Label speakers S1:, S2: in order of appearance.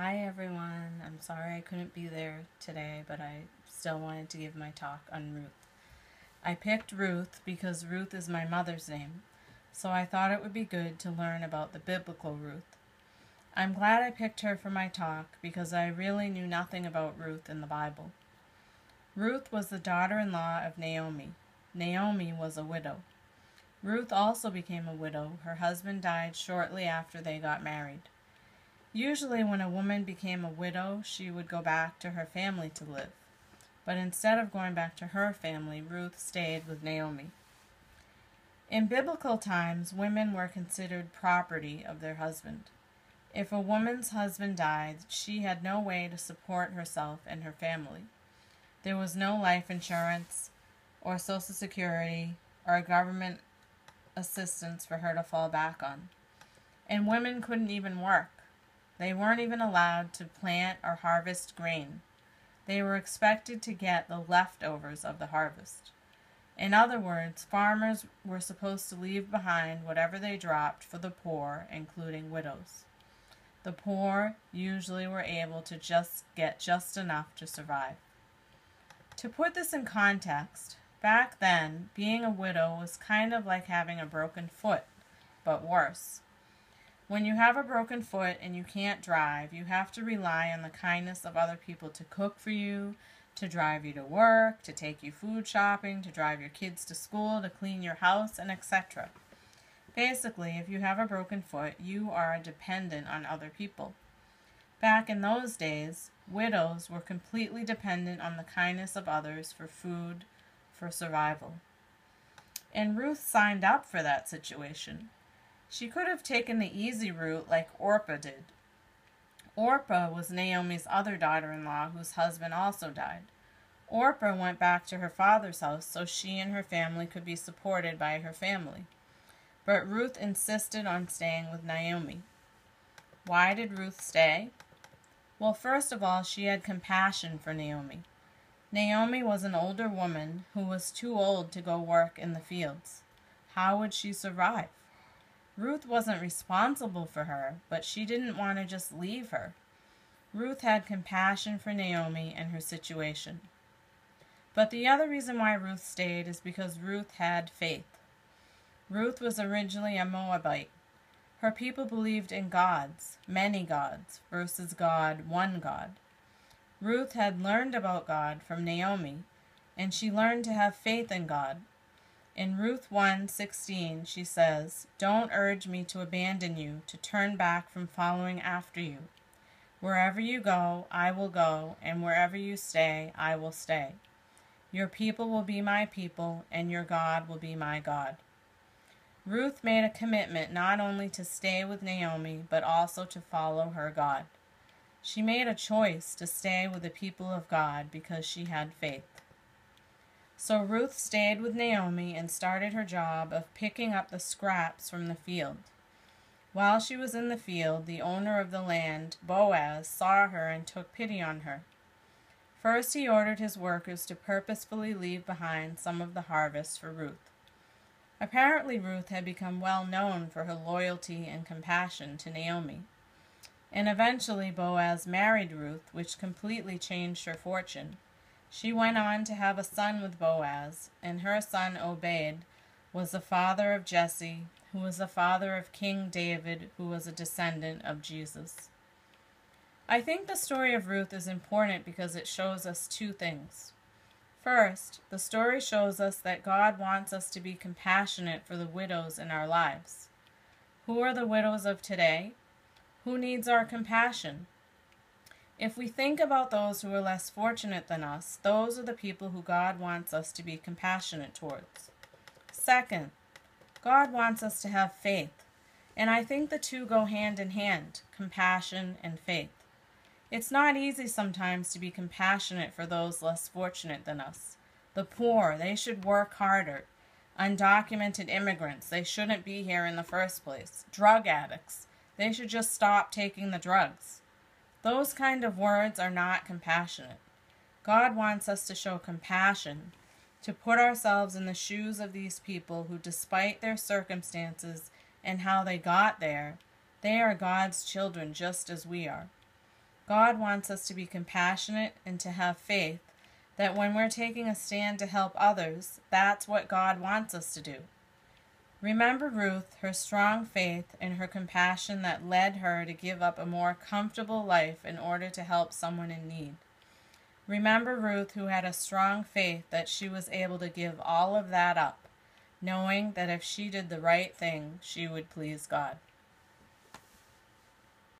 S1: Hi everyone. I'm sorry I couldn't be there today, but I still wanted to give my talk on Ruth. I picked Ruth because Ruth is my mother's name, so I thought it would be good to learn about the biblical Ruth. I'm glad I picked her for my talk because I really knew nothing about Ruth in the Bible. Ruth was the daughter-in-law of Naomi. Naomi was a widow. Ruth also became a widow. Her husband died shortly after they got married. Usually when a woman became a widow, she would go back to her family to live. But instead of going back to her family, Ruth stayed with Naomi. In biblical times, women were considered property of their husband. If a woman's husband died, she had no way to support herself and her family. There was no life insurance or Social Security or government assistance for her to fall back on. And women couldn't even work. They weren't even allowed to plant or harvest grain. They were expected to get the leftovers of the harvest. In other words, farmers were supposed to leave behind whatever they dropped for the poor, including widows. The poor usually were able to get just enough to survive. To put this in context, back then, being a widow was kind of like having a broken foot, but worse. When you have a broken foot and you can't drive, you have to rely on the kindness of other people to cook for you, to drive you to work, to take you food shopping, to drive your kids to school, to clean your house, and etc. Basically, if you have a broken foot, you are dependent on other people. Back in those days, widows were completely dependent on the kindness of others for food, for survival. And Ruth signed up for that situation. She could have taken the easy route like Orpah did. Orpah was Naomi's other daughter-in-law whose husband also died. Orpah went back to her father's house so she and her family could be supported by her family. But Ruth insisted on staying with Naomi. Why did Ruth stay? Well, first of all, she had compassion for Naomi. Naomi was an older woman who was too old to go work in the fields. How would she survive? Ruth wasn't responsible for her, but she didn't want to just leave her. Ruth had compassion for Naomi and her situation. But the other reason why Ruth stayed is because Ruth had faith. Ruth was originally a Moabite. Her people believed in gods, many gods, versus God, one God. Ruth had learned about God from Naomi, and she learned to have faith in God. In Ruth 1:16, she says, "Don't urge me to abandon you, to turn back from following after you. Wherever you go, I will go, and wherever you stay, I will stay. Your people will be my people, and your God will be my God." Ruth made a commitment not only to stay with Naomi, but also to follow her God. She made a choice to stay with the people of God because she had faith. So Ruth stayed with Naomi and started her job of picking up the scraps from the field. While she was in the field, the owner of the land, Boaz, saw her and took pity on her. First, he ordered his workers to purposefully leave behind some of the harvest for Ruth. Apparently, Ruth had become well known for her loyalty and compassion to Naomi. And eventually, Boaz married Ruth, which completely changed her fortune. She went on to have a son with Boaz, and her son Obed was the father of Jesse, who was the father of King David, who was a descendant of Jesus. I think the story of Ruth is important because it shows us two things. First, the story shows us that God wants us to be compassionate for the widows in our lives. Who are the widows of today? Who needs our compassion? If we think about those who are less fortunate than us, those are the people who God wants us to be compassionate towards. Second, God wants us to have faith, and I think the two go hand in hand, compassion and faith. It's not easy sometimes to be compassionate for those less fortunate than us. The poor, they should work harder. Undocumented immigrants, they shouldn't be here in the first place. Drug addicts, they should just stop taking the drugs. Those kind of words are not compassionate. God wants us to show compassion, to put ourselves in the shoes of these people who, despite their circumstances and how they got there, they are God's children just as we are. God wants us to be compassionate and to have faith that when we're taking a stand to help others, that's what God wants us to do. Remember Ruth, her strong faith, and her compassion that led her to give up a more comfortable life in order to help someone in need. Remember Ruth, who had a strong faith that she was able to give all of that up, knowing that if she did the right thing, she would please God.